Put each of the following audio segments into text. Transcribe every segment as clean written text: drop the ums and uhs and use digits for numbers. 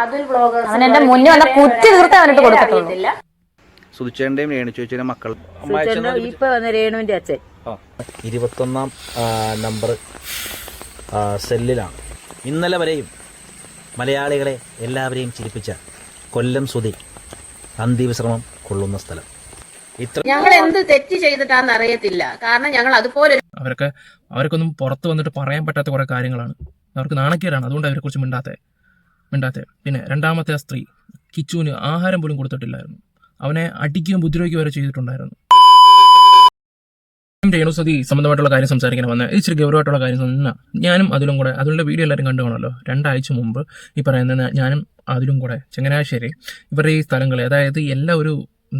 അവനെന്റെ മുന്നിൽ വന്ന കുറ്റി തീർത്ത് അവനിട്ട് കൊടുക്കത്തില്ല. സുധിച്ചേന്റെയും രേണു ചേച്ചിയുടെ മക്കൾ ഇപ്പൊ വന്ന രേണുവിന്റെ അച്ഛൻ 21 നമ്പർ സെല്ലിലാണ്. ഇന്നലെ വരെയും മലയാളികളെ എല്ലാവരെയും ചിരിപ്പിച്ച കൊല്ലം സുധി അന്ത്യവിശ്രമം കൊള്ളുന്ന സ്ഥലം. ഞങ്ങൾ എന്ത് തെറ്റ് ചെയ്തിട്ടാന്ന് അറിയത്തില്ല. കാരണം ഞങ്ങൾ അതുപോലെ അവർക്കൊന്നും പുറത്ത് വന്നിട്ട് പറയാൻ പറ്റാത്ത കുറെ കാര്യങ്ങളാണ്. അവർക്ക് നാണക്കേടാണ്. അതുകൊണ്ട് അവരെ കുറിച്ച് മിണ്ടാത്തെ. പിന്നെ രണ്ടാമത്തെ ആ സ്ത്രീ കിച്ചുവിന് ആഹാരം പോലും കൊടുത്തിട്ടില്ലായിരുന്നു. അവനെ അടിക്കുകയും ഉപദ്രവിക്കുകയും വരെ ചെയ്തിട്ടുണ്ടായിരുന്നു. രേണുസുതി സംബന്ധമായിട്ടുള്ള കാര്യം സംസാരിക്കാൻ വന്ന ഇച്ചിരി ഗൗരവമായിട്ടുള്ള കാര്യം തന്നെ. ഞാനും അതിലും കൂടെ അതിലുള്ള വീഡിയോ എല്ലാവരും കണ്ടു കാണുമല്ലോ. 2 ആഴ്ച മുമ്പ് ഈ പറയുന്ന ഞാനും അതിലും കൂടെ ചങ്ങനാശ്ശേരി ഇവരുടെ ഈ സ്ഥലങ്ങൾ, അതായത് എല്ലാം ഒരു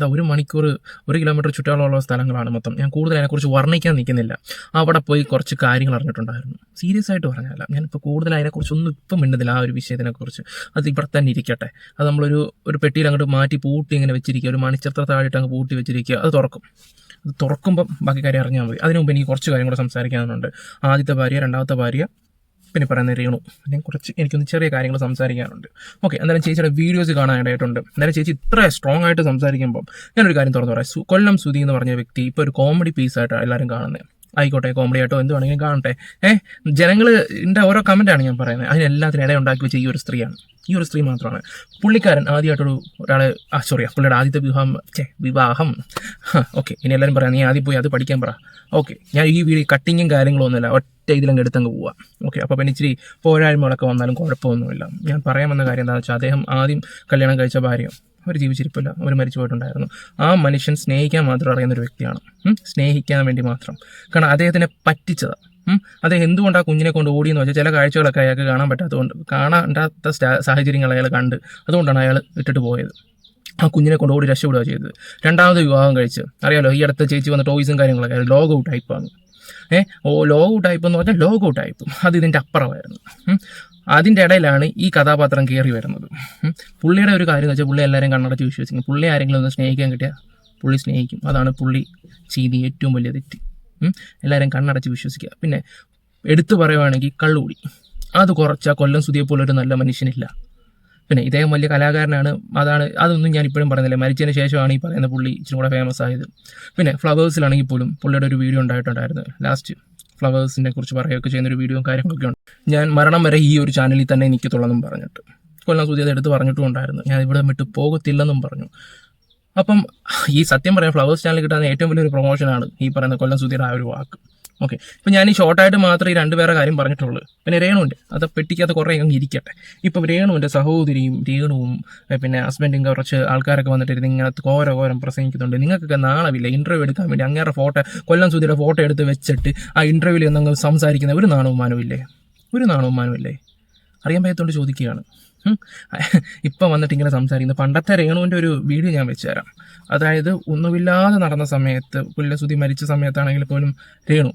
1 മണിക്കൂർ 1 കിലോമീറ്റർ ചുറ്റളവുള്ള സ്ഥലങ്ങളാണ് മൊത്തം. ഞാൻ കൂടുതൽ അതിനെക്കുറിച്ച് വർണ്ണിക്കാൻ നിൽക്കുന്നില്ല. അവിടെ പോയി കുറച്ച് കാര്യങ്ങൾ അറിഞ്ഞിട്ടുണ്ടായിരുന്നു. സീരിയസ് ആയിട്ട് പറഞ്ഞാൽ ഞാനിപ്പോൾ കൂടുതൽ അതിനെക്കുറിച്ചൊന്നും ഇപ്പം മിണ്ടുന്നില്ല. ആ ഒരു വിഷയത്തിനെക്കുറിച്ച് അത് ഇവിടെ തന്നെ ഇരിക്കട്ടെ. അത് നമ്മളൊരു പെട്ടിയിൽ അങ്ങോട്ട് മാറ്റി പൂട്ടി ഇങ്ങനെ വെച്ചിരിക്കുക, ഒരു മണിച്ചിത്ര താഴിട്ട് അങ്ങ് പൂട്ടി വെച്ചിരിക്കുക. അത് തുറക്കുമ്പം ബാക്കി കാര്യം അറിഞ്ഞാൽ മതി. അതിന് മുമ്പ് എനിക്ക് കുറച്ച് കാര്യം കൂടെ സംസാരിക്കാനുണ്ട്. ആദ്യത്തെ ഭാര്യ, രണ്ടാമത്തെ ഭാര്യ, പിന്നെ പറയുന്ന രേണു, എനിക്കൊന്ന് ചെറിയ കാര്യങ്ങൾ സംസാരിക്കാനുണ്ട്. ഓക്കെ, എന്തായാലും ചേച്ചിയുടെ വീഡിയോസ് കാണാനായിട്ടുണ്ട്. എന്തായാലും ചേച്ചി ഇത്ര സ്ട്രോങ് ആയിട്ട് സംസാരിക്കുമ്പോൾ ഞാനൊരു കാര്യം തുറന്നു പറയാം. കൊല്ലം സുധി എന്ന് പറഞ്ഞ വ്യക്തി ഇപ്പോൾ ഒരു കോമഡി പീസായിട്ടാണ് എല്ലാവരും കാണുന്നത്. ആയിക്കോട്ടെ, കോമഡി ആയിട്ടോ എന്ത് വേണമെങ്കിലും കാണട്ടെ. ജനങ്ങളുടെ ഓരോ കമൻറ്റാണ് ഞാൻ പറയുന്നത്. അതിനെല്ലാത്തിനും ഇടയുണ്ടാക്കി വെച്ച ഈ ഒരു സ്ത്രീ മാത്രമാണ്. പുള്ളിക്കാരൻ ഒരാളെ പുള്ളിയുടെ ആദ്യത്തെ വിവാഹം ഓക്കെ, ഇനി എല്ലാവരും പറയാം നീ ആദ്യം പോയി അത് പഠിക്കാൻ പറ. ഓക്കെ, ഞാൻ ഈ വീഡിയോ കട്ടിങ്ങും കാര്യങ്ങളും ഒന്നുമില്ല, ഒറ്റ ഇതിലങ്ങ് എടുത്തങ്ങ് പോവാം. ഓക്കെ, അപ്പോൾ പിന്നെ ഇച്ചിരി പോരായ്മകളൊക്കെ വന്നാലും കുഴപ്പമൊന്നുമില്ല. ഞാൻ പറയാൻ വന്ന കാര്യം എന്താണെന്ന് വെച്ചാൽ, അദ്ദേഹം ആദ്യം കല്യാണം കഴിച്ച ഭാര്യ അവർ ജീവിച്ചിരിപ്പില്ല, അവർ മരിച്ചു പോയിട്ടുണ്ടായിരുന്നു. ആ മനുഷ്യൻ സ്നേഹിക്കാൻ മാത്രം അറിയുന്നൊരു വ്യക്തിയാണ്. സ്നേഹിക്കാൻ വേണ്ടി മാത്രം. കാരണം അദ്ദേഹത്തിനെ പറ്റിച്ചതാണ്. അദ്ദേഹം എന്തുകൊണ്ട് ആ കുഞ്ഞിനെ കൊണ്ട് ഓടിയെന്ന് വെച്ചാൽ ചില കാഴ്ചകളൊക്കെ അയാൾക്ക് കാണാണ്ടാത്ത സാഹചര്യങ്ങൾ അയാൾ കണ്ട്, അതുകൊണ്ടാണ് അയാൾ ഇട്ടിട്ട് പോയത്. ആ കുഞ്ഞിനെ കൊണ്ട് ഓടി രക്ഷപ്പെടുക ചെയ്തത്. രണ്ടാമത് വിവാഹം കഴിച്ച് അറിയാലോ, ഈ അടുത്ത ചേച്ചി വന്ന ടോയ്സും കാര്യങ്ങളൊക്കെ ലോഗോ ടൈപ്പാണ്. ലോഗോ ടൈപ്പ് എന്ന് പറഞ്ഞാൽ ലോഗോ ടൈപ്പ് അത് ഇതിൻ്റെ അപ്പുറമായിരുന്നു. അതിൻ്റെ ഇടയിലാണ് ഈ കഥാപാത്രം കയറി വരുന്നത്. പുള്ളിയുടെ ഒരു കാര്യം എന്ന് വെച്ചാൽ, പുള്ളി എല്ലാവരെയും കണ്ണടച്ച് വിശ്വസിക്കും. പുള്ളി ആരെങ്കിലും ഒന്ന് സ്നേഹിക്കാൻ കിട്ടിയാൽ പുള്ളി സ്നേഹിക്കും. അതാണ് പുള്ളി ചെയ്ത ഏറ്റവും വലിയ തെറ്റ്. എല്ലാവരും കണ്ണടച്ച് വിശ്വസിക്കുക. പിന്നെ എടുത്തു പറയുവാണെങ്കിൽ കള്ളുകൂടി, അത് കുറച്ചാൽ കൊല്ലം സുധിയെ പോലൊരു നല്ല മനുഷ്യനില്ല. പിന്നെ ഇദ്ദേഹം വലിയ കലാകാരനാണ്. അതൊന്നും ഞാൻ ഇപ്പോഴും പറയുന്നില്ല. മരിച്ചതിന് ശേഷമാണ് ഈ പറയുന്ന പുള്ളി ഇച്ചിരി കൂടെ ഫേമസ് ആയത്. പിന്നെ ഫ്ലവേഴ്സിലാണെങ്കിൽ പോലും പുള്ളിയുടെ ഒരു വീഡിയോ ഉണ്ടായിട്ടുണ്ടായിരുന്നു. ലാസ്റ്റ് ഫ്ലവേഴ്സിനെ കുറിച്ച് പറയുകയൊക്കെ ചെയ്യുന്നൊരു വീഡിയോയും കാര്യങ്ങളൊക്കെ ഉണ്ട്. ഞാൻ മരണം വരെ ഈ ഒരു ചാനലിൽ തന്നെ നിൽക്കത്തുള്ളെന്നും പറഞ്ഞിട്ട് കൊല്ലം സുധി അത് എടുത്ത് പറഞ്ഞിട്ടും ഉണ്ടായിരുന്നു. ഞാൻ ഇവിടെ വിട്ട് പോകത്തില്ലെന്നും പറഞ്ഞു. അപ്പം ഈ സത്യം പറയാൻ ഫ്ലവേഴ്സ് ചാനൽ കിട്ടാൻ ഏറ്റവും വലിയൊരു പ്രൊമോഷനാണ് ഈ പറയുന്ന കൊല്ലം സുധിയുടെ ആ ഒരു വാക്ക്. ഓക്കെ, ഇപ്പം ഞാൻ ഈ ഷോർട്ടായിട്ട് മാത്രമേ ഈ 2 പേരെ കാര്യം പറഞ്ഞിട്ടുള്ളൂ. പിന്നെ രേണുവിൻ്റെ അത് പെട്ടിക്കകത്ത് കുറേ അങ്ങ് ഇരിക്കട്ടെ. ഇപ്പം രേണുവിൻ്റെ സഹോദരിയും രേണുവും പിന്നെ ഹസ്ബൻഡും കുറച്ച് ആൾക്കാരൊക്കെ വന്നിട്ട് ഇങ്ങനെ കോരം പ്രസംഗിക്കുന്നുണ്ട്. നിങ്ങൾക്കൊക്കെ നാണമില്ല ഇൻ്റർവ്യൂ എടുക്കാൻ വേണ്ടി അങ്ങേറെ കൊല്ലം സുധിയുടെ ഫോട്ടോ എടുത്ത് വെച്ചിട്ട് ആ ഇൻ്റർവ്യൂവിൽ ഒന്നങ്ങ് സംസാരിക്കുന്ന ഒരു നാണവും മാനവുമില്ലേ? അറിയാൻ പറ്റത്തോണ്ട് ചോദിക്കുകയാണ്. ഇപ്പം വന്നിട്ട് ഇങ്ങനെ സംസാരിക്കുന്നത്. പണ്ടത്തെ രേണുവിൻ്റെ ഒരു വീഡിയോ ഞാൻ വെച്ച് തരാം. അതായത് ഒന്നുമില്ലാതെ നടന്ന സമയത്ത്, കൊല്ലം സുധി മരിച്ച സമയത്താണെങ്കിൽ പോലും രേണു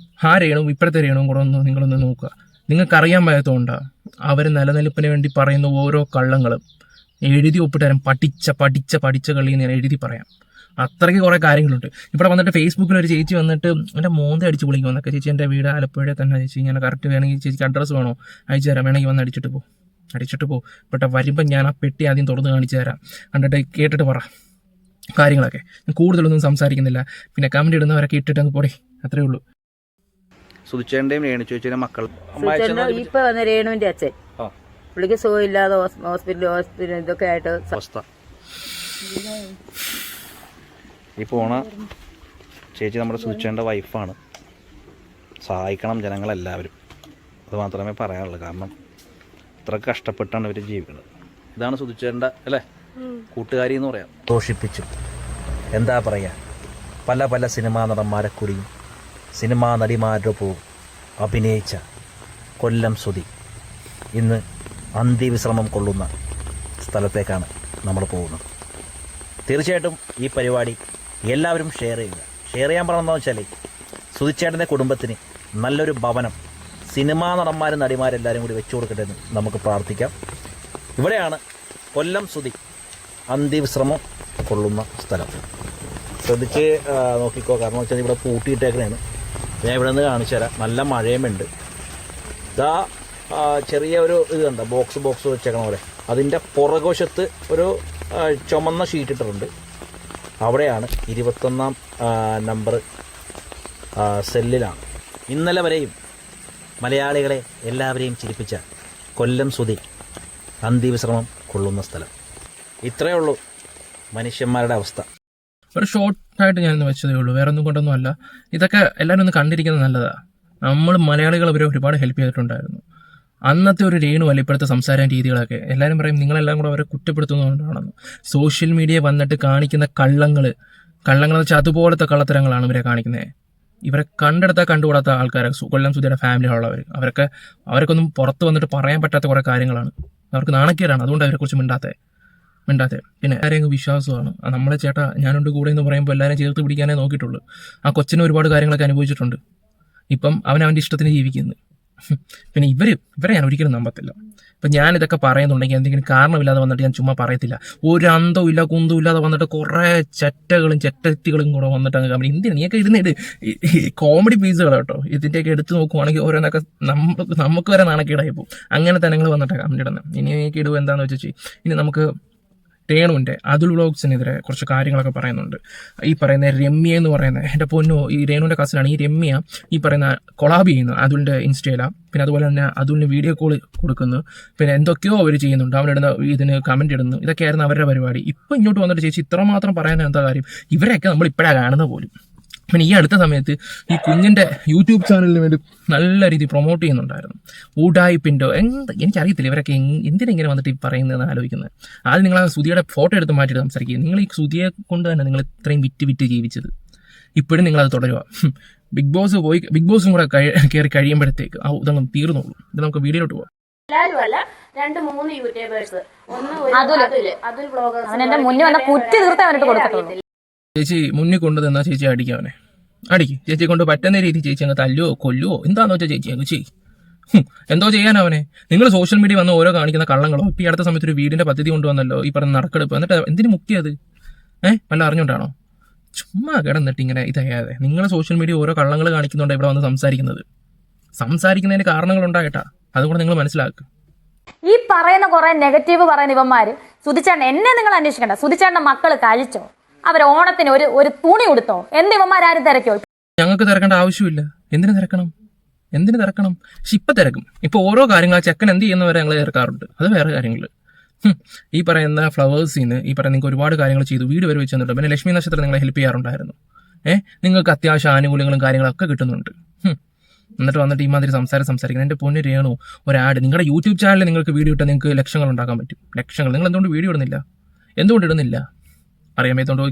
ഇപ്പോഴത്തെ രേണുവും കൂടെ നിങ്ങളൊന്ന് നോക്കുക. നിങ്ങൾക്കറിയാൻ പറ്റാത്തതുകൊണ്ടാണ് അവർ നിലനിൽപ്പിന് വേണ്ടി പറയുന്ന ഓരോ കള്ളങ്ങളും എഴുതി ഒപ്പിട്ട് തരാം. പഠിച്ച കളി ഞാൻ എഴുതി പറയാം. അത്രയ്ക്ക് കുറേ കാര്യങ്ങളുണ്ട്. ഇവിടെ വന്നിട്ട് ഫേസ്ബുക്കിൽ ഒരു ചേച്ചി വന്നിട്ട് എൻ്റെ മോന്ത അടിച്ച് വിളിക്കും എന്നൊക്കെ. ചേച്ചി എൻ്റെ വീട് ആലപ്പുഴ തന്നെ ചേച്ചി, ഞാൻ കറക്റ്റ് വേണമെങ്കിൽ ചേച്ചിക്ക് അഡ്രസ്സ് വേണോ അയച്ചു തരാം, വേണമെങ്കിൽ വന്ന് അടിച്ചിട്ട് പോ. ഇവിടെ വരുമ്പം ഞാൻ ആ പെട്ടി ആദ്യം തുറന്ന് കാണിച്ചു തരാം. കണ്ടിട്ട് കേട്ടിട്ട് പറ കാര്യങ്ങളൊക്കെ. ഞാൻ കൂടുതലൊന്നും സംസാരിക്കുന്നില്ല. പിന്നെ കമൻറ്റ് ഇടുന്നവരൊക്കെ ഇട്ടിട്ട് അങ്ങ് പോടെ, അത്രേ ഉള്ളൂ. സുധിച്ചേന്റെയും രേണു ചേച്ചിയുടെ മക്കൾ ഇപ്പൊ വന്ന രേണുവിന്റെ അച്ഛൻ, പുള്ളിക്ക് സുഖമില്ലാതെ ഹോസ്പിറ്റൽ ഇതൊക്കെ ആയിട്ട് അവസ്ഥ. ഈ പോണ ചേച്ചി നമ്മുടെ സുധിച്ചേൻ്റെ വൈഫാണ്. സഹായിക്കണം ജനങ്ങളെല്ലാവരും, അത് മാത്രമേ പറയാനുള്ളൂ. കാരണം ഇത്ര കഷ്ടപ്പെട്ടാണ് ഇവർ ജീവിക്കുന്നത്. ഇതാണ് സുധിച്ചേണ്ട അല്ലേ കൂട്ടുകാരി എന്ന് പറയാം. ദോഷിപ്പിച്ചു എന്താ പറയുക, പല സിനിമാ നടന്മാരെ കൂടിയും സിനിമാ നടിമാരൊപ്പവും അഭിനയിച്ച കൊല്ലം സുധി ഇന്ന് അന്ത്യവിശ്രമം കൊള്ളുന്ന സ്ഥലത്തേക്കാണ് നമ്മൾ പോകുന്നത്. തീർച്ചയായിട്ടും ഈ പരിപാടി എല്ലാവരും ഷെയർ ചെയ്യുക. ഷെയർ ചെയ്യാൻ പറഞ്ഞതെന്ന് വെച്ചാൽ, സുധിച്ചേട്ടൻ്റെ കുടുംബത്തിന് നല്ലൊരു ഭവനം സിനിമാ നടന്മാരും നടിമാരെല്ലാവരും കൂടി വെച്ചു കൊടുക്കട്ടെ എന്ന് നമുക്ക് പ്രാർത്ഥിക്കാം. ഇവിടെയാണ് കൊല്ലം സുധി അന്ത്യവിശ്രമം കൊള്ളുന്ന സ്ഥലം. ശ്രദ്ധിച്ച് നോക്കിക്കോ. കാരണം വെച്ചാൽ ഇവിടെ പൂട്ടിയിട്ടേക്കണേന്ന്. ഞാൻ ഇവിടെ നിന്ന് കാണിച്ചു തരാം. നല്ല മഴയുമുണ്ട്. ഇതാ ചെറിയ ഒരു ഇത് കണ്ട ബോക്സ് വെച്ചേക്കണ പോലെ അതിൻ്റെ പുറകുവശത്ത് ഒരു ചുമന്ന ഷീറ്റ് ഇട്ടിട്ടുണ്ട്. അവിടെയാണ് 21-ാം നമ്പർ സെല്ലിലാണ്. ഇന്നലെ വരെയും മലയാളികളെ എല്ലാവരെയും ചിരിപ്പിച്ച കൊല്ലം സുധി അന്ത്യവിശ്രമം കൊള്ളുന്ന സ്ഥലം. ഇത്രയേ ഉള്ളൂ മനുഷ്യന്മാരുടെ അവസ്ഥ. ഒരു ഷോർട്ടായിട്ട് ഞാനൊന്ന് വെച്ചതേ ഉള്ളൂ, വേറെ ഒന്നും കൊണ്ടൊന്നും അല്ല. ഇതൊക്കെ എല്ലാവരും ഒന്ന് കണ്ടിരിക്കുന്നത് നല്ലതാണ്. നമ്മൾ മലയാളികൾ അവരെ ഒരുപാട് ഹെൽപ്പ് ചെയ്തിട്ടുണ്ടായിരുന്നു. അന്നത്തെ ഒരു രേണു അല്ല ഇപ്പോഴത്തെ സംസാര രീതികളൊക്കെ. എല്ലാവരും പറയും നിങ്ങളെല്ലാം കൂടെ അവരെ കുറ്റപ്പെടുത്തുന്നതുകൊണ്ടാണെന്ന്. സോഷ്യൽ മീഡിയ വന്നിട്ട് കാണിക്കുന്ന കള്ളങ്ങൾ വെച്ചാൽ അതുപോലത്തെ കള്ളത്തരങ്ങളാണ് ഇവരെ കാണിക്കുന്നത്. ഇവരെ കണ്ടുകൂടാത്ത ആൾക്കാർ, കൊല്ലം സുധിയുടെ ഫാമിലിയിലുള്ളവർ, അവർക്കൊന്നും പുറത്ത് വന്നിട്ട് പറയാൻ പറ്റാത്ത കുറേ കാര്യങ്ങളാണ്. അവർക്ക് നാണക്കേടാണ്, അതുകൊണ്ട് അവരെക്കുറിച്ച് മിണ്ടാത്തെ. പിന്നെ ആരെയും വിശ്വാസമാണ്. നമ്മളെ ചേട്ടാ ഞാനുണ്ട് കൂടെ എന്ന് പറയുമ്പോൾ എല്ലാവരും ചേർത്ത് പിടിക്കാനേ നോക്കിയിട്ടുള്ളൂ. ആ കൊച്ചിന് ഒരുപാട് കാര്യങ്ങളൊക്കെ അനുഭവിച്ചിട്ടുണ്ട്. ഇപ്പം അവൻ്റെ ഇഷ്ടത്തിന് ജീവിക്കുന്നു. പിന്നെ ഇവരെ ഞാൻ ഒരിക്കലും നമ്പത്തില്ല. ഇപ്പം ഞാനിതൊക്കെ പറയുന്നുണ്ടെങ്കിൽ എന്തെങ്കിലും കാരണമില്ലാതെ വന്നിട്ട് ഞാൻ ചുമ്മാ പറയത്തില്ല. ഒരു അന്തവും ഇല്ല കുന്തവും ഇല്ലാതെ വന്നിട്ട് കുറേ ചെറ്റകളും കൂടെ വന്നിട്ട് അങ്ങ് കമ്പനി എന്തിനാ നീയൊക്കെ ഇരുന്നിട്ട് കോമഡി പീസുകൾ കേട്ടോ. ഇതിൻ്റെയൊക്കെ എടുത്ത് നോക്കുവാണെങ്കിൽ ഓരോന്നൊക്കെ നമുക്ക് വരെ നാണക്കേടായി പോകും. അങ്ങനെ തന്നെ നിങ്ങൾ വന്നിട്ടാണ് കമൻറ്റ് ഇടുന്നത്. ഇനി എനിക്ക് ഇടുക എന്താണെന്ന് വെച്ചാൽ ഇനി നമുക്ക് രേണുവിൻ്റെ അതുൽ വ്ളോഗ്സിനെതിരെ കുറച്ച് കാര്യങ്ങളൊക്കെ പറയുന്നുണ്ട്. ഈ പറയുന്ന രമ്യ എന്ന് പറയുന്നത് എൻ്റെ പൊന്നോ, ഈ രേണുവിൻ്റെ കസിനാണ്. ഈ രമ്യ ഈ പറയുന്ന കൊളാബ് ചെയ്യുന്നു അതുലിൻ്റെ ഇൻസ്റ്റയിലാണ്. പിന്നെ അതുപോലെ തന്നെ അതുലിന് വീഡിയോ കോൾ കൊടുക്കുന്നു. പിന്നെ എന്തൊക്കെയോ അവർ ചെയ്യുന്നുണ്ട്. അവനിടുന്ന ഇതിന് കമൻറ്റ് ഇടുന്നു. ഇതൊക്കെയായിരുന്നു അവരുടെ പരിപാടി. ഇപ്പം ഇങ്ങോട്ട് വന്നിട്ട് ചേച്ചി ഇത്രമാത്രം പറയാൻ എന്താ കാര്യം? ഇവരെയൊക്കെ നമ്മൾ ഇപ്പോഴാണ് കാണുന്നത് പോലും. പിന്നെ ഈ അടുത്ത സമയത്ത് ഈ കുഞ്ഞിൻ്റെ യൂട്യൂബ് ചാനലിന് വേണ്ടി നല്ല രീതിയിൽ പ്രൊമോട്ട് ചെയ്യുന്നുണ്ടായിരുന്നു. ഊടായിപ്പിൻ്റോ എനിക്കറിയത്തില്ല ഇവരൊക്കെ എന്തിനെങ്ങനെ വന്നിട്ട് ഈ പറയുന്നതെന്ന് ആലോചിക്കുന്നത്. ആദ്യം നിങ്ങൾ ആ സുധിയുടെ ഫോട്ടോ എടുത്ത് മാറ്റിയിട്ട് സംസാരിക്കുക. നിങ്ങൾ ഈ സുധിയെ കൊണ്ട് തന്നെ നിങ്ങൾ ഇത്രയും വിറ്റ് ജീവിച്ചത്. ഇപ്പോഴും നിങ്ങളത് തുടരുക. ബിഗ് ബോസും കൂടെ കയറി കഴിയുമ്പോഴത്തേക്ക് ആ ഉദങ്ങും തീർന്നോളൂ. ഇത് നമുക്ക് വീഡിയോയിലോട്ട് പോകാം. എല്ലാരും അല്ല 2-3 യൂട്യൂബേഴ്സ്, അതുൽ വ്ളോഗേഴ്സ് അവനെന്റെ മുന്നിൽ വന്ന കുറ്റി തീർത്തേ അവനിട്ട് കൊടുക്കത്തുള്ളൂ. ചേച്ചി മുന്നിൽ കൊണ്ട് തന്നാൽ ചേച്ചി അടിക്കവനെ അടിക്കും. ചേച്ചിയെ കൊണ്ട് പറ്റുന്ന രീതി ചേച്ചി അങ്ങ് തല്ലുവോ കൊല്ലുവോ എന്താണെന്ന് വെച്ചാൽ ചേച്ചി അങ്ങ് ചെയ്യും. എന്തോ ചെയ്യാനവനെ. നിങ്ങൾ സോഷ്യൽ മീഡിയ വന്ന് ഓരോ കാണിക്കുന്ന കള്ളങ്ങളോ. ഇപ്പം ഈ അടുത്ത സമയത്ത് ഒരു വീടിന്റെ പദ്ധതി കൊണ്ടുവന്നല്ലോ, ഈ പറഞ്ഞ നറുക്കെടുപ്പ്. എന്നിട്ട് എന്തിനു മുക്കിയത്? വല്ല അറിഞ്ഞോണ്ടാണോ? ചുമ്മാ കിടന്നിട്ട് ഇങ്ങനെ ഇതയ്യാതെ നിങ്ങൾ സോഷ്യൽ മീഡിയ ഓരോ കള്ളങ്ങൾ കാണിക്കുന്നുണ്ട് ഇവിടെ വന്ന് സംസാരിക്കുന്നതിന് കാരണങ്ങളുണ്ടായിട്ടാ. അതുകൊണ്ട് നിങ്ങൾ മനസ്സിലാക്കുക. ഈ പറയുന്ന കുറെ നെഗറ്റീവ് പറയുന്ന ഇവന്മാര് സുധിച്ചേട്ടൻ എന്നെ നിങ്ങൾ അന്വേഷിക്കണ്ട. സുധിച്ചേട്ടന്റെ മക്കള് കഴിച്ചോ? അവർ ഓണത്തിന് ഒരു തുണി കൊടുത്തോ? എന്ത് ഇവന്മാരും തിരക്കോ? ഞങ്ങൾക്ക് തിരക്കേണ്ട ആവശ്യമില്ല. എന്തിനു തിരക്കണം? പക്ഷെ ഇപ്പൊ തിരക്കും. ഇപ്പൊ ഓരോ കാര്യങ്ങൾ ചെക്കൻ എന്ത് ചെയ്യുന്നവരെ ഞങ്ങൾ ചേർക്കാറുണ്ട്. അത് വേറെ കാര്യങ്ങൾ. ഈ പറയുന്ന ഫ്ലവേഴ്സിന്ന് ഈ പറയുന്ന നിങ്ങൾക്ക് ഒരുപാട് കാര്യങ്ങൾ ചെയ്തു, വീട് വരെ വെച്ച് തന്നിട്ടുണ്ട്. പിന്നെ ലക്ഷ്മി നക്ഷത്രം നിങ്ങളെ ഹെൽപ്പ് ചെയ്യാറുണ്ടായിരുന്നു. നിങ്ങൾക്ക് അത്യാവശ്യം ആനുകൂല്യങ്ങളും കാര്യങ്ങളൊക്കെ കിട്ടുന്നുണ്ട്. എന്നിട്ട് വന്നിട്ട് ഈ മാതിരി സംസാരിക്കുന്നത്. എൻ്റെ പൊന്ന് രേണു, ഒരു ആഡ് നിങ്ങളുടെ യൂട്യൂബ് ചാനലിൽ നിങ്ങൾക്ക് വീഡിയോ ഇട്ടാൽ നിങ്ങൾക്ക് ലക്ഷങ്ങൾ ഉണ്ടാക്കാൻ പറ്റും. നിങ്ങൾ എന്തുകൊണ്ട് വീഡിയോ ഇടുന്നില്ല? അറിയാൻ വയ്യത്തോണ്ട്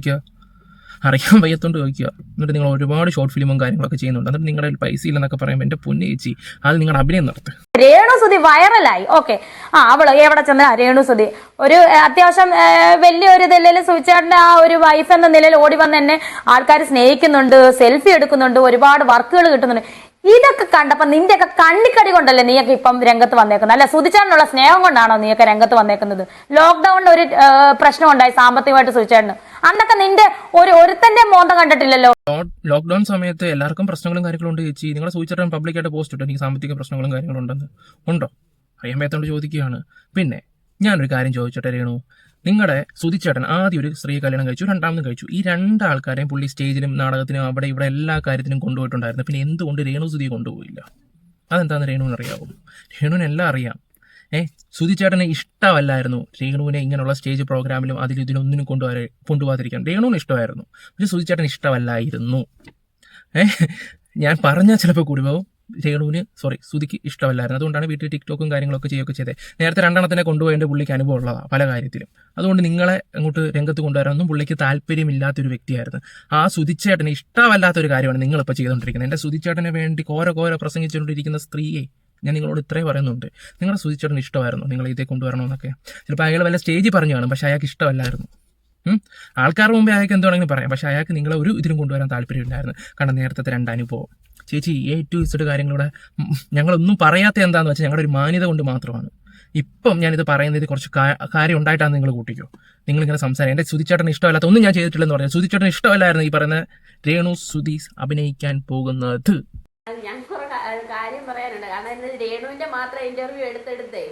ചോദിക്കുക. എന്നിട്ട് നിങ്ങൾ ഒരുപാട് ഷോർട്ട് ഫിലിമും കാര്യങ്ങളൊക്കെ ചെയ്യുന്നുണ്ട്. എന്നിട്ട് നിങ്ങളുടെ പൈസ ഇല്ലെന്നൊക്കെ പറയുമ്പോൾ എൻ്റെ പൊന്നു ചേച്ചി അത് നിങ്ങളുടെ അഭിനയം നടത്തുക. രേണു സുധി വൈറലായി. ഓക്കെ, അവള് എവിടെ ചെന്ന രേണു സുധി ഒരു അത്യാവശ്യം വലിയൊരു ഇതിൽ സുധിച്ചേട്ടന്റെ ആ ഒരു വൈഫ് എന്ന നിലയിൽ ഓടി വന്ന് എന്നെ ആൾക്കാർ സ്നേഹിക്കുന്നുണ്ട്, സെൽഫി എടുക്കുന്നുണ്ട്, ഒരുപാട് വർക്കുകൾ കിട്ടുന്നുണ്ട്. ഇതൊക്കെ കണ്ടപ്പോ നിന്റെയൊക്കെ കണ്ണിക്കടി കൊണ്ടല്ലേ നീയൊക്കെ ഇപ്പം രംഗത്ത് വന്നേക്കുന്നത്? അല്ല, സുധിച്ചേട്ടനുള്ള സ്നേഹം കൊണ്ടാണോ നീയൊക്കെ രംഗത്ത് വന്നേക്കുന്നത്? ലോക്ക്ഡൌണിൽ ഒരു പ്രശ്നം ഉണ്ടായി സാമ്പത്തികമായിട്ട് സുധിച്ചേട്ടന്. അന്നൊക്കെ നിന്റെ ഒരുത്തന്റെ മോന്തം കണ്ടിട്ടില്ലല്ലോ. ലോക്ക്ഡൌൺ സമയത്ത് എല്ലാവർക്കും പ്രശ്നങ്ങളും കാര്യങ്ങളും ഉണ്ട് ചേച്ചി. നിങ്ങളെ സുധിച്ചേട്ടൻ പബ്ലിക്കായിട്ട് പോസ്റ്റ് ഇട്ടു എനിക്ക് സാമ്പത്തിക പ്രശ്നങ്ങളും കാര്യങ്ങളും ഉണ്ടോ? അറിയാൻ പറ്റാത്തോണ്ട് ചോദിക്കുകയാണ്. പിന്നെ ഞാനൊരു കാര്യം ചോദിച്ചോട്ടെ രേണു, നിങ്ങളുടെ സുധിച്ചേട്ടൻ ആദ്യം ഒരു സ്ത്രീ കല്യാണം കഴിച്ചു, രണ്ടാമതും കഴിച്ചു. ഈ രണ്ടാൾക്കാരെയും പുള്ളി സ്റ്റേജിലും നാടകത്തിനും അവിടെ ഇവിടെ എല്ലാ കാര്യത്തിനും കൊണ്ടുപോയിട്ടുണ്ടായിരുന്നു. പിന്നെ എന്തുകൊണ്ട് രേണു സുധിയെ കൊണ്ടുപോയില്ല? അതെന്താണെന്ന് രേണുവിന് അറിയാവോ? രേണുവിന് എല്ലാം അറിയാം. സുധിച്ചേട്ടനെ ഇഷ്ടമല്ലായിരുന്നു രേണുവിനെ ഇങ്ങനെയുള്ള സ്റ്റേജ് പ്രോഗ്രാമിലും ഇതിനൊന്നിനും കൊണ്ടുപോകാതിരിക്കാൻ. രേണുവിന് ഇഷ്ടമായിരുന്നു, പക്ഷെ സുധിച്ചേട്ടൻ ഇഷ്ടമല്ലായിരുന്നു. ഞാൻ പറഞ്ഞാൽ ചിലപ്പോൾ കൂടി പോകും. സുധിക്ക് ഇഷ്ടമല്ലായിരുന്നു. അതുകൊണ്ടാണ് വീട്ടിൽ ടിക്ടോക്കും കാര്യങ്ങളൊക്കെ ചെയ്യുകയൊക്കെ ചെയ്തത്. നേരത്തെ 2 കൊണ്ടുപോയതിൻ്റെ പുള്ളിക്ക് അനുഭവം ഉള്ളതാണ് പല കാര്യത്തിലും. അതുകൊണ്ട് നിങ്ങളെ അങ്ങോട്ട് രംഗത്ത് കൊണ്ടുവരാനൊന്നും പുള്ളിക്ക് താല്പര്യമില്ലാത്തൊരു വ്യക്തിയായിരുന്നു. ആ സുധിച്ചേട്ടന് ഇഷ്ടമല്ലാത്തൊരു കാര്യമാണ് നിങ്ങളിപ്പോൾ ചെയ്തുകൊണ്ടിരിക്കുന്നത്. എൻ്റെ സുധിച്ചേട്ടനെ വേണ്ടി കോര പ്രസംഗിച്ചുകൊണ്ടിരിക്കുന്ന സ്ത്രീയെ ഞാൻ നിങ്ങളോട് ഇത്രയും പറയുന്നുണ്ട്. നിങ്ങളുടെ സുധിച്ചേട്ടന് ഇഷ്ടമായിരുന്നു നിങ്ങൾ ഇതേ കൊണ്ടുവരണമെന്നൊക്കെ. ചിലപ്പോൾ അയാൾ വല്ല സ്റ്റേജിൽ പറഞ്ഞു കാണും, പക്ഷേ അയാൾക്ക് ഇഷ്ടമല്ലായിരുന്നു. ആൾക്കാരുടെ മുമ്പേ അയാൾക്ക് എന്തുവാണെങ്കിലും പറയാം, പക്ഷേ അയാൾക്ക് നിങ്ങളെ ഒരു ഇതിലും കൊണ്ടുവരാൻ താല്പര്യമില്ലായിരുന്നു. കാരണം നേരത്തെ 2 അനുഭവം. ചേച്ചി A to Z കാര്യങ്ങളിലൂടെ ഞങ്ങളൊന്നും പറയാത്ത എന്താണെന്ന് വെച്ചാൽ ഞങ്ങളുടെ ഒരു മാന്യത കൊണ്ട് മാത്രമാണ്. ഇപ്പം ഞാനിത് പറയുന്നത് കുറച്ച് കാര്യം ഉണ്ടായിട്ടാണ് നിങ്ങൾ കൂട്ടിക്കോ. നിങ്ങളിങ്ങനെ സംസാരം എൻ്റെ സുധിച്ചേട്ടന് ഇഷ്ടമല്ലാത്ത ഒന്നും ഞാൻ ചെയ്തിട്ടില്ലെന്ന് പറഞ്ഞു. സുധിച്ചേട്ടന് ഇഷ്ടമല്ലായിരുന്നു ഈ പറയുന്ന രേണു സുധി അഭിനയിക്കാൻ പോകുന്നത്. ഞാൻ കുറെ കാര്യം പറയാനുണ്ട്. കാരണം രേണുവിന്റെ മാത്രം ഇന്റർവ്യൂ എടുത്തെടുത്തേ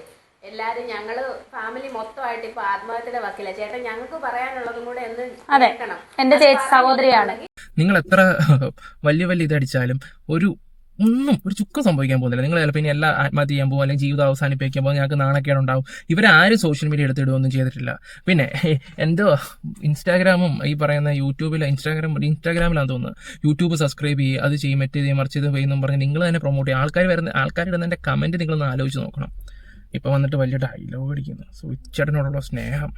എല്ലാരും ഞങ്ങള് ഫാമിലി മൊത്തമായിട്ട് ഇപ്പൊ ആത്മഹത്യയുടെ വക്കില്ല. ചേട്ടൻ ഞങ്ങൾക്ക് പറയാനുള്ളതും കൂടെ എന്ന് അതെ, കേൾക്കണം. എന്റെ ചേച്ചി സഹോദരിയാണ്. നിങ്ങൾ എത്ര വലിയ ഇതടിച്ചാലും ഒരു ചുക്കം സംഭവിക്കാൻ പോകുന്നില്ല. നിങ്ങൾ ചിലപ്പോൾ ഇനി എല്ലാം ആത്മഹത്യ ചെയ്യാൻ പോകും, അല്ലെങ്കിൽ ജീവിതം അവസാനിപ്പിക്കാൻ പോകും, ഞങ്ങൾക്ക് നാണക്കേടുണ്ടാവും. ഇവരാരും സോഷ്യൽ മീഡിയ എടുത്തിടുകയൊന്നും ചെയ്തിട്ടില്ല. പിന്നെ എന്തോ ഇൻസ്റ്റാഗ്രാമും ഈ പറയുന്ന ഇൻസ്റ്റാഗ്രാമിലാണെന്ന് തോന്നുന്നു, യൂട്യൂബ് സബ്സ്ക്രൈബ് ചെയ്യുക, അത് ചെയ്യും, മറ്റേ മറിച്ചത് ചെയ്യുന്നു പറഞ്ഞ് നിങ്ങൾ തന്നെ പ്രൊമോട്ട് ചെയ്യുക. ആൾക്കാരിടുന്നതിൻ്റെ കമൻറ്റ് നിങ്ങളൊന്ന് ആലോചിച്ച് നോക്കണം. ഇപ്പം വന്നിട്ട് വലിയ ഡയലോഗ് അടിക്കുന്നു, സുചേട്ടനോടുള്ള സ്നേഹം.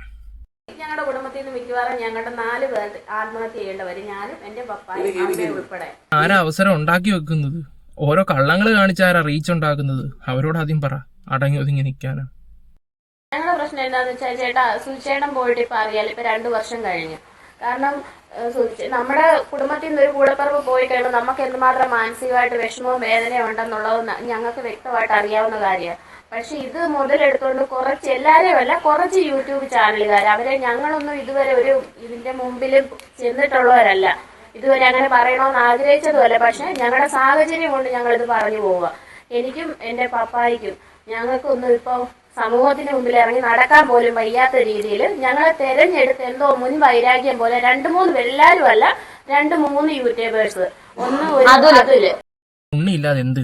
ഞങ്ങളുടെ കുടുംബത്തിൽ നിന്ന് മിക്കവാറും ഞങ്ങളുടെ 4 പേർ ആത്മഹത്യ ചെയ്യേണ്ടവര്, ഞാനും എന്റെ പപ്പായും അമ്മയും ഉൾപ്പെടെ. ആരാ അവസരം ഉണ്ടാക്കി വെക്കുന്നത്? ഓരോ കള്ളങ്ങൾ കാണിച്ചാരാ റീച്ച് ഉണ്ടാക്കുന്നത്? അവരോട് ആദ്യം പറ അടങ്ങി ഒതുങ്ങി നിൽക്കാനാ. ഞങ്ങളുടെ പ്രശ്നം എന്താന്ന് വെച്ചാൽ ചേട്ടാ, സുചേട്ടൻ പോയിട്ട് ഇപ്പൊ അറിയാലോ, ഇപ്പൊ 2 വർഷം കഴിഞ്ഞു. കാരണം നമ്മുടെ കുടുംബത്തിൽ നിന്ന് ഒരു കൂടപ്പിറപ്പ് പോയി കഴിയുമ്പോൾ നമുക്ക് എന്തുമാത്രം മാനസികമായിട്ട് വിഷമവും വേദനയും ഉണ്ടെന്നുള്ളത് ഞങ്ങൾക്ക് വ്യക്തമായിട്ട് അറിയാവുന്ന കാര്യമാണ്. പക്ഷെ ഇത് മുതലെടുത്തുകൊണ്ട് കുറച്ച്, എല്ലാവരെയും അല്ല, കുറച്ച് യൂട്യൂബ് ചാനലുകാർ, അവരെ ഞങ്ങളൊന്നും ഇതുവരെ ഇതിന്റെ മുമ്പിൽ ചെന്നിട്ടുള്ളവരല്ല, ഇതുവരെ അങ്ങനെ പറയണമെന്ന് ആഗ്രഹിച്ചതുമല്ല. പക്ഷെ ഞങ്ങളുടെ സാഹചര്യം കൊണ്ട് ഞങ്ങളിത് പറഞ്ഞു പോവുക. എനിക്കും എന്റെ പപ്പായിക്കും ഞങ്ങൾക്കൊന്നും ഇപ്പൊ സമൂഹത്തിന് മുമ്പിൽ ഇറങ്ങി നടക്കാൻ പോലും വയ്യാത്ത രീതിയിൽ ഞങ്ങളെ തെരഞ്ഞെടുത്ത് എന്തോ മുൻ വൈരാഗ്യം പോലെ 2-3 എല്ലാവരും അല്ല, 2-3 യൂട്യൂബേഴ്സ്, ഒന്ന് അതുല് ഉണ്ണിയില്ലാതെ എന്ത്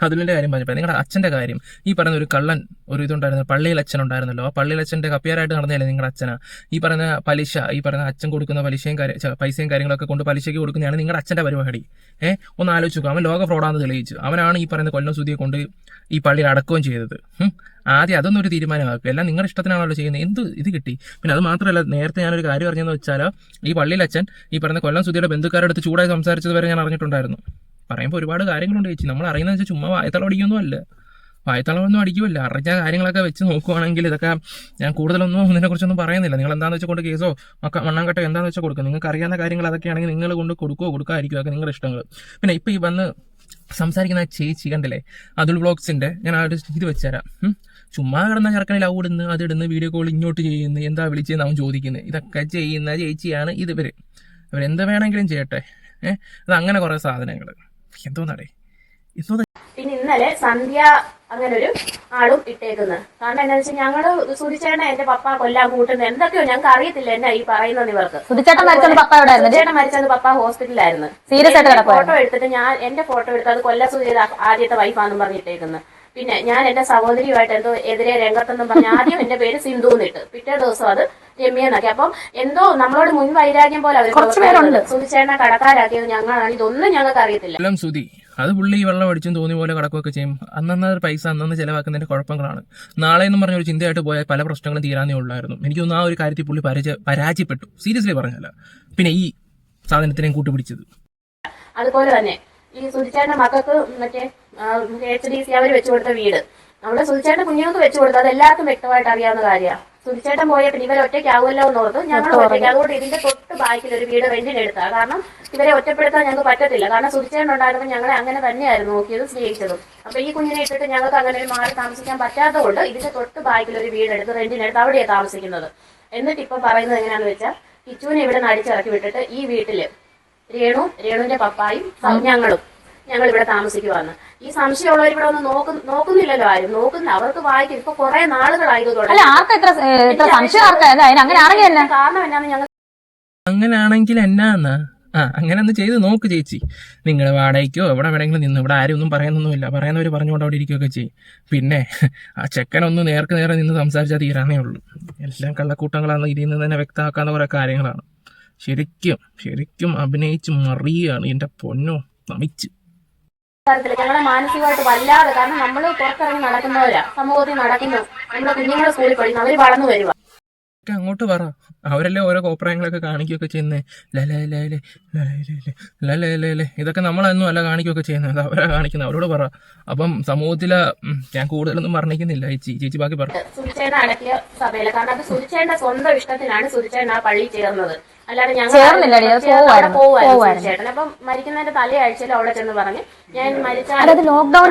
അതിലിന്റെ കാര്യം പറഞ്ഞപ്പോൾ നിങ്ങളുടെ അച്ഛന്റെ കാര്യം, ഈ പറയുന്ന ഒരു കള്ളൻ ഒരു ഇതുണ്ടായിരുന്നു, പള്ളിയിൽ അച്ഛൻ ഉണ്ടായിരുന്നല്ലോ, ആ പള്ളിയിൽ അച്ഛന്റെ കപ്പിയാരായിട്ട് നടന്നതല്ലേ നിങ്ങളുടെ അച്ഛനാ? ഈ പറയുന്ന പലിശ, ഈ പറയുന്ന അച്ഛൻ കൊടുക്കുന്ന പൈസയും കാര്യങ്ങളൊക്കെ കൊണ്ട് പലിശയ്ക്ക് കൊടുക്കുന്നതാണ് നിങ്ങളുടെ അച്ഛന്റെ പരിപാടി. ഒന്ന് ആലോചിച്ച് നോക്കുക. അവൻ ലോക ഫ്രോഡാന്ന് തെളിയിച്ചു. അവനാണ് ഈ പറയുന്ന കൊല്ലം സുധിയെ കൊണ്ട് ഈ പള്ളിയിൽ അടക്കുകയും ചെയ്തത്. ആദ്യം അതൊന്നും ഒരു തീരുമാനമാക്കുക. എല്ലാം നിങ്ങളുടെ ഇഷ്ടത്തിനാണല്ലോ ചെയ്യുന്നത്. എന്ത് ഇത് കിട്ടി? പിന്നെ അത് മാത്രമല്ല, നേരത്തെ ഞാനൊരു കാര്യം അറിഞ്ഞെന്ന് വെച്ചാൽ, ഈ പള്ളിയിൽ അച്ഛൻ ഈ പറയുന്ന കൊല്ലം സുധിയുടെ ബന്ധുക്കാരുടെ അടുത്ത് ചൂടായി സംസാരിച്ചത് വരെ ഞാൻ അറിഞ്ഞിട്ടുണ്ടായിരുന്നു. പറയുമ്പോൾ ഒരുപാട് കാര്യങ്ങളുണ്ട് ചേച്ചി. നമ്മൾ അറിയുന്നത് വെച്ചാൽ ചുമ്മാ വായത്തളം അടിക്കുമൊന്നും അടിക്കുമല്ല. അറിഞ്ഞ കാര്യങ്ങളൊക്കെ വെച്ച് നോക്കുവാണെങ്കിൽ ഇതൊക്കെ ഞാൻ കൂടുതലൊന്നും ഇതിനെക്കുറിച്ചൊന്നും പറയുന്നില്ല. നിങ്ങൾ എന്താണെന്ന് വെച്ചാൽ കൊണ്ട് കേസോ മണ്ണാങ്കട്ടോ എന്താണെന്ന് വെച്ചാൽ കൊടുക്കുക. നിങ്ങൾക്ക് അറിയാവുന്ന കാര്യങ്ങൾ അതൊക്കെയാണെങ്കിൽ നിങ്ങൾ കൊണ്ട് കൊടുക്കാതിരിക്കും, അതൊക്കെ നിങ്ങളുടെ ഇഷ്ടങ്ങൾ. പിന്നെ ഇപ്പം ഈ വന്ന് സംസാരിക്കുന്ന ചേച്ചി കണ്ടില്ലേ, അതുൽ വ്ളോഗ്സിന്റെ, ഞാൻ ആ ഒരു ഇത് വെച്ചുതരാം. ചുമ്മാ കിടന്ന ചെറുക്കനിൽ അവിടുന്ന് അതിടുന്ന് വീഡിയോ കോൾ ഇങ്ങോട്ട് ചെയ്യുന്നു, എന്താ വിളിച്ചതെന്ന് അവൻ ചോദിക്കുന്നത്. ഇതൊക്കെ ചെയ്യുന്ന ചേച്ചിയാണ് ഇവരെന്ത് വേണമെങ്കിലും ചെയ്യട്ടെ. അത് അങ്ങനെ കുറെ സാധനങ്ങൾ എന്തോന്നടേ. പിന്നെ ഇന്നലെ സന്ധ്യ അങ്ങനെ ഒരു ആളും ഇട്ടേക്കുന്നത്. കാരണം എന്താ വെച്ചാൽ ഞങ്ങള് സുധിച്ചേട്ടൻ എന്റെ പപ്പ കൊല്ലാൻ കൂട്ടുന്നത് എന്തൊക്കെയോ ഞങ്ങൾക്ക് അറിയത്തില്ല. എന്നാ ഈ പറയുന്നത് ഇവർക്ക്. സുധിച്ചേട്ടൻ മരിച്ചത് പപ്പ ഹോസ്പിറ്റലായിരുന്നു. ഫോട്ടോ എടുത്തിട്ട് എന്റെ ഫോട്ടോ എടുത്ത് അത് കൊല്ല സുധിയുടെ ആദ്യത്തെ വൈഫാന്നും പറഞ്ഞിട്ടേക്കുന്നത്. പിന്നെ ഞാൻ എന്റെ സഹോദരിയുമായിട്ട് എന്തോ എതിരെ രംഗത്തെന്നും പറഞ്ഞ് ആദ്യം എന്റെ പേര് സിന്ധു എന്നിട്ട്, പിറ്റേ ദിവസം അത് രമ്യെന്നൊക്കെ. അപ്പം എന്തോ നമ്മളോട് മുൻ വൈരാഗ്യം പോലെ അവർ സുധിച്ചേട്ടനെ കടക്കാരാക്കിയത് ഞങ്ങളാണ്. ഇതൊന്നും ഞങ്ങൾക്ക് അറിയത്തില്ല. സുധി അത് പുള്ളി വെള്ളം അടിച്ചും തോന്നിയ പോലെ കടക്കുകയൊക്കെ ചെയ്യും. അന്നന്ന് പൈസ അന്നന്ന് ചിലവാക്കുന്നതിന്റെ കുഴപ്പങ്ങളാണ്. നാളെ എന്നും പറഞ്ഞ ഒരു ചിന്തയായിട്ട് പോയാൽ പല പ്രശ്നങ്ങളും തീരാനേ ഉള്ളായിരുന്നു. എനിക്ക് തോന്നുന്നു ആ ഒരു കാര്യത്തിൽ പുള്ളി പരാജയപ്പെട്ടു, സീരിയസ്ലി പറഞ്ഞല്ല. പിന്നെ ഈ സാധനത്തിനെയും കൂട്ടുപിടിച്ചത് അതുപോലെ തന്നെ ഈ സുധിച്ചേട്ടന്റെ മക്കൾക്ക് മറ്റേ HDC അവർ വെച്ചു കൊടുത്ത വീട് നമ്മുടെ സുധിച്ചേട്ടൻ കുഞ്ഞുങ്ങൾക്ക് വെച്ചു കൊടുത്തത് അത് എല്ലാവർക്കും വ്യക്തമായിട്ട് അറിയാവുന്ന കാര്യമാണ്. സുധിച്ചേട്ടൻ പോയ പിന്നെ ഇവരെ ഒറ്റയ്ക്കാവുമല്ലോ എന്ന് ഓർത്ത് ഞങ്ങൾ ഒറ്റയ്ക്ക്. അതുകൊണ്ട് ഇതിന്റെ തൊട്ട് ബാക്കിൽ ഒരു വീട് റെന്റിനെടുത്താ. കാരണം ഇവരെ ഒറ്റപ്പെടുത്താൻ ഞങ്ങൾക്ക് പറ്റത്തില്ല. കാരണം സുധിച്ചേട്ടൻ ഉണ്ടായിരുന്നപ്പോൾ ഞങ്ങളെ അങ്ങനെ തന്നെയായിരുന്നു നോക്കിയത്, സ്നേഹിച്ചതും. അപ്പൊ ഈ കുഞ്ഞിനെ ഇട്ടിട്ട് ഞങ്ങൾക്ക് അങ്ങനെ ഒരു മാറി താമസിക്കാൻ പറ്റാത്തതുകൊണ്ട് ഇതിന്റെ തൊട്ട് ബാക്കിൽ ഒരു വീടെടുത്ത് റെന്റിനെടുത്ത് അവിടെയാണ് താമസിക്കുന്നത്. എന്നിട്ട് ഇപ്പൊ പറയുന്നത് എങ്ങനെയാണെന്ന് വെച്ചാൽ, കിച്ചുവിനെ ഇവിടെ നിന്ന് അടിച്ചിറക്കി വിട്ടിട്ട് ഈ വീട്ടില് രേണുവിന്റെ പപ്പായും ഞങ്ങൾ ഇവിടെ താമസിക്കുവാന്ന്. ഈ സംശയമുള്ളവർ ഇവിടെ ഒന്ന് നോക്കുന്നില്ലല്ലോ ആരും. അവർക്ക് വായിക്കും. ഇപ്പൊ കുറെ നാളുകളായതുകൊണ്ട് കാരണം എന്നാന്ന് ഞങ്ങൾ. അങ്ങനാണെങ്കിൽ എന്നാന്നാ അങ്ങനെ ഒന്ന് ചെയ്ത് നോക്ക് ചേച്ചി. നിങ്ങൾ വാടകയ്ക്കോ എവിടെ വേണമെങ്കിലും നിന്ന്, ഇവിടെ ആരും ഒന്നും പറയുന്നൊന്നുമില്ല. പറയുന്നവർ പറഞ്ഞുകൊണ്ട് അവിടെ ഇരിക്കുകയൊക്കെ ചെയ്യും. പിന്നെ ആ ചെക്കനൊന്ന് നേർക്ക് നേരെ നിന്ന് സംസാരിച്ചാൽ തീരാനേ ഉള്ളൂ. എല്ലാം കള്ളക്കൂട്ടങ്ങളാണ്. ഇതിൽ നിന്ന് തന്നെ വ്യക്തമാക്കാവുന്ന കുറെ കാര്യങ്ങളാണ്. ശരിക്കും അഭിനയിച്ച് മറിയാണ്. എന്റെ പൊന്നോ, നമിച്ച്. ഞങ്ങളെ മാനസികമായിട്ട് വല്ലാതെ, കാരണം നമ്മൾ പുറത്തിറങ്ങി നടക്കുന്നവരാ, സമൂഹത്തിൽ നടക്കുന്നു, നമ്മുടെ കുഞ്ഞുങ്ങളെ സ്കൂളിൽ പഠിക്കുന്നു, അവര് വളർന്നു വരുക. അങ്ങോട്ട് പറ. അവരല്ലേ ഓരോ കോപ്രായങ്ങളൊക്കെ കാണിക്കുകയൊക്കെ ചെയ്യുന്നത്. ഇതൊക്കെ നമ്മളൊന്നും അല്ല കാണിക്കുകയൊക്കെ ചെയ്യുന്നത്, അത് അവരാ കാണിക്കുന്നത്. അവരോട് പറ. അപ്പം സമൂഹത്തില് ഞാൻ കൂടുതലൊന്നും പറഞ്ഞിരിക്കുന്നില്ല ചേച്ചി ബാക്കി പറ. സുധിച്ചേട്ടൻ അടക്കിയ സഭയില്, കാരണം അത് സുധിച്ചേട്ടന്റെ സ്വന്തം ഇഷ്ടത്തിനാണ് സുധിച്ചേട്ടൻ ആ പള്ളിയിൽ ചേർന്നത്. അല്ലാതെ ഞങ്ങൾ ചേർന്നില്ലടി, അത് പോവായിരുന്നു. ചേട്ടൻ. അപ്പം മരിക്കുന്നതിന്റെ തലയാഴ്ചയിൽ അവിടെ ചെന്ന് പറഞ്ഞ് ഞാൻ മരിച്ചാൽ അതായത് ലോക്ക്ഡൌൺ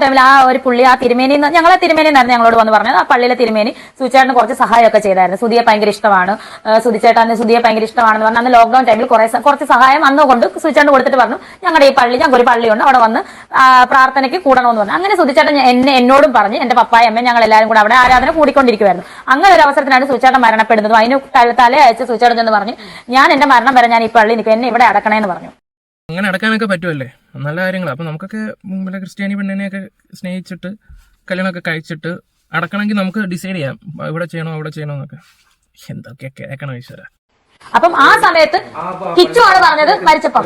ടൈമിൽ ആ ഒരു പുള്ളി ആ തിരുമേനി ഞങ്ങളെ തിരുമേനി എന്നായിരുന്നു ഞങ്ങളോട് വന്ന് പറഞ്ഞത്. ആ പള്ളിയിലെ തിരുമേനി സുചേട്ടന് കുറച്ച് സഹായമൊക്കെ ചെയ്തായിരുന്നു. സുധിയെ ഭയങ്കര ഇഷ്ടമാണ്, സുധിയെ ഭയങ്കര ഇഷ്ടമാണെന്ന് പറഞ്ഞാൽ അന്ന് ലോക്ക്ഡൌൺ ടൈമിൽ കുറച്ച് സഹായം അന്ന് കൊണ്ട് സുചേട്ടന് കൊടുത്തിട്ട് പറഞ്ഞു ഞങ്ങളുടെ ഈ പള്ളി, ഞങ്ങൾക്ക് ഒരു പള്ളിയുണ്ട്, അവിടെ വന്ന് പ്രാർത്ഥനയ്ക്ക് കൂടണമെന്ന് പറഞ്ഞു. അങ്ങനെ സുധിച്ചേട്ടൻ എന്നോടും പറഞ്ഞ് എന്റെ പപ്പായ അമ്മയും ഞങ്ങൾ എല്ലാവരും കൂടെ അവിടെ ആരാധന കൂടിക്കൊണ്ടിരിക്കുവായിരുന്നു. അങ്ങനെ ഒരു അവസരത്തിലാണ് സുചേട്ടൻ മരണപ്പെടുന്നതും. അതിന് തലയയച്ച് സുചേട്ടൻ ചെന്ന് പറഞ്ഞു ഞാൻ എന്റെ മരണം വരെ ഞാൻ ഈ പള്ളി നിൽക്കും, എന്നെ ഇവിടെ അടക്കണേന്ന് പറഞ്ഞു. അങ്ങനെ അടക്കാനൊക്കെ പറ്റുമല്ലേ, നല്ല കാര്യങ്ങൾ. അപ്പം നമുക്കൊക്കെ വല്ല ക്രിസ്ത്യാനി പെണ്ണിനെയൊക്കെ സ്നേഹിച്ചിട്ട് കല്യാണമൊക്കെ കഴിച്ചിട്ട് അടക്കണമെങ്കിൽ നമുക്ക് ഡിസൈഡ് ചെയ്യാം ഇവിടെ ചെയ്യണോ അവിടെ ചെയ്യണോ എന്നൊക്കെ. എന്തൊക്കെ കേൾക്കണം ഈശ്വര. അപ്പം ആ സമയത്ത് കിച്ചു ആണ് പറഞ്ഞത് മരിച്ചപ്പം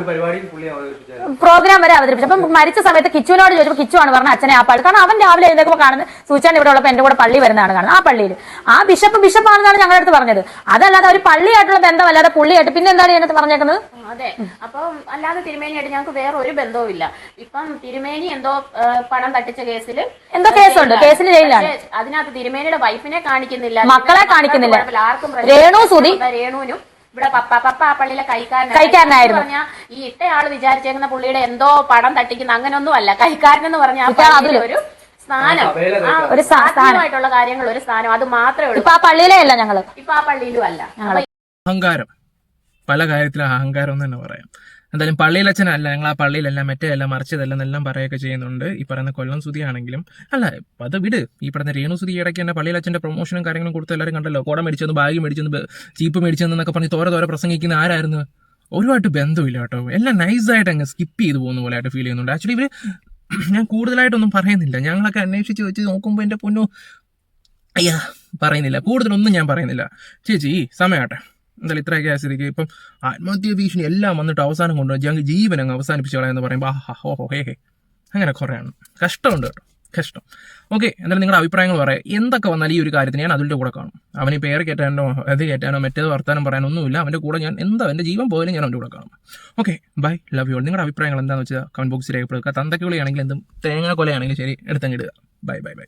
പ്രോഗ്രാം വരെ അവതരിപ്പിച്ചു. അപ്പം മരിച്ച സമയത്ത് കിച്ചുവിനോട് ചോദിച്ചപ്പോൾ കിച്ചു ആണ് പറഞ്ഞത് അച്ഛനെ ആ പള്ളി, കാരണം അവൻ രാവിലെ എഴുന്നേക്കുമ്പോൾ കാണുന്നത് സൂചാൻ ഇവിടെ ഉള്ളപ്പോൾ എന്റെ കൂടെ പള്ളി വരുന്നതാണ് കാണുന്നത്. ആ പള്ളിയിൽ ആ ബിഷപ്പാണെന്നാണ് ഞങ്ങളുടെ അടുത്ത് പറഞ്ഞത്. അതല്ലാതെ ഒരു പള്ളിയായിട്ടുള്ള ബന്ധമല്ലാതെ പുള്ളിയായിട്ട് പിന്നെ എന്താണ് ഇതിനകത്ത് പറഞ്ഞേക്കുന്നത്? അതെ. അപ്പം അല്ലാതെ തിരുമേനിയായിട്ട് ഞങ്ങൾക്ക് വേറെ ഒരു ബന്ധവും ഇല്ല. ഇപ്പം തിരുമേനി എന്തോ പണം തട്ടിച്ച കേസിൽ എന്തോ കേസുണ്ട്, കേസിന് ജയിലാണ്. അതിനകത്ത് തിരുമേനിയുടെ വൈഫിനെ കാണിക്കുന്നില്ല, മക്കളെ കാണിക്കുന്നില്ല. ആർക്കും രേണുവിനും ഇവിടെ പപ്പ ആ പള്ളിയിലെ കൈക്കാരനായിരുന്നു. പറഞ്ഞാൽ ഈ ഇട്ടയാള് വിചാരിച്ചേക്കുന്ന പുള്ളിയുടെ എന്തോ പണം തട്ടിക്കുന്ന അങ്ങനൊന്നും അല്ല. കൈക്കാരനെന്ന് പറഞ്ഞാൽ ഒരു സ്ഥാനം, ഒരു സ്ഥാനമായിട്ടുള്ള കാര്യങ്ങൾ, ഒരു സ്ഥാനം, അത് മാത്രമേ ഉള്ളൂ. ഇപ്പൊ ആ പള്ളിയിലേ അല്ല ഞങ്ങള്, ഇപ്പൊ ആ പള്ളിയിലും അല്ല. അഹങ്കാരം, പല കാര്യത്തിലും അഹങ്കാരം എന്ന് തന്നെ പറയാം. എന്തായാലും പള്ളിയിലച്ഛനല്ല, ഞങ്ങൾ ആ പള്ളിയിലല്ല മറ്റേതല്ല മറിച്ചതല്ല എന്നെല്ലാം പറയുകയൊക്കെ ചെയ്യുന്നുണ്ട്. ഈ പറയുന്ന കൊല്ലം സുധിയാണെങ്കിലും അല്ല അത് വിട്. ഈ പറയുന്ന രേണു സുധി ഇടയ്ക്ക് തന്നെ പള്ളിയിലച്ഛൻ്റെ പ്രൊമോഷനും കാര്യങ്ങളും കൊടുത്ത് എല്ലാവരും കണ്ടല്ലോ. കോട മേടിച്ചെന്ന്, ബാഗ് മേടിച്ചെന്ന്, ചീപ്പ് മേടിച്ചെന്നൊക്കെ പറഞ്ഞ് തോരെ പ്രസംഗിക്കുന്ന ആരായിരുന്നു? ഒരുപാട് ബന്ധമില്ല കേട്ടോ. എല്ലാം നൈസായിട്ട് അങ്ങ് സ്കിപ്പ് ചെയ്ത് പോകുന്ന പോലെ ആയിട്ട് ഫീൽ ചെയ്യുന്നുണ്ട്. ആക്ച്വലി ഇവർ ഞാൻ കൂടുതലായിട്ടൊന്നും പറയുന്നില്ല. ഞങ്ങളൊക്കെ അന്വേഷിച്ച് വെച്ച് നോക്കുമ്പോൾ എൻ്റെ പൊന്നു അയ്യാ പറയുന്നില്ല, കൂടുതലൊന്നും ഞാൻ പറയുന്നില്ല. ചേച്ചി സമയമാട്ടെ. എന്തായാലും ഇത്രയൊക്കെ ആസ്ഥിതിക്ക് ഇപ്പം ആത്മഹത്യ ഭീഷണി എല്ലാം വന്നിട്ട് അവസാനം കൊണ്ടുപോയി ഞങ്ങൾ ജീവൻ അങ്ങ് അവസാനിപ്പിച്ച് കളയെന്ന് പറയുമ്പോൾ ഓഹോ ഹേ അങ്ങനെ കുറേയാണ്. കഷ്ടമുണ്ട് കേട്ടോ, കഷ്ടം. ഓക്കെ, എന്തായാലും നിങ്ങളുടെ അഭിപ്രായങ്ങൾ പറയാം. എന്തൊക്കെ വന്നാൽ ഈ ഒരു കാര്യത്തിന് ഞാൻ അതിൻ്റെ കൂടെ കാണും. അവന് പേര് കയറ്റാനോ അത് കയറ്റാനോ മറ്റേത് വർത്താനം പറയാനൊന്നുമില്ല. അവൻ്റെ കൂടെ ഞാൻ എൻ്റെ ജീവൻ പോയാലും ഞാൻ അവൻ്റെ കൂടെ കാണും. Okay, bye, love you all. നിങ്ങളുടെ അഭിപ്രായങ്ങൾ എന്താണെന്ന് വെച്ചാൽ കമൻറ്റ് ബോക്സിൽ രേഖപ്പെടുത്തുക. തന്തയ്ക്ക് വിളിയാണെങ്കിൽ എന്തും തേങ്ങാ കൊലയാണെങ്കിലും ശരി എടുത്തങ്ങിടുക. Bye bye bye.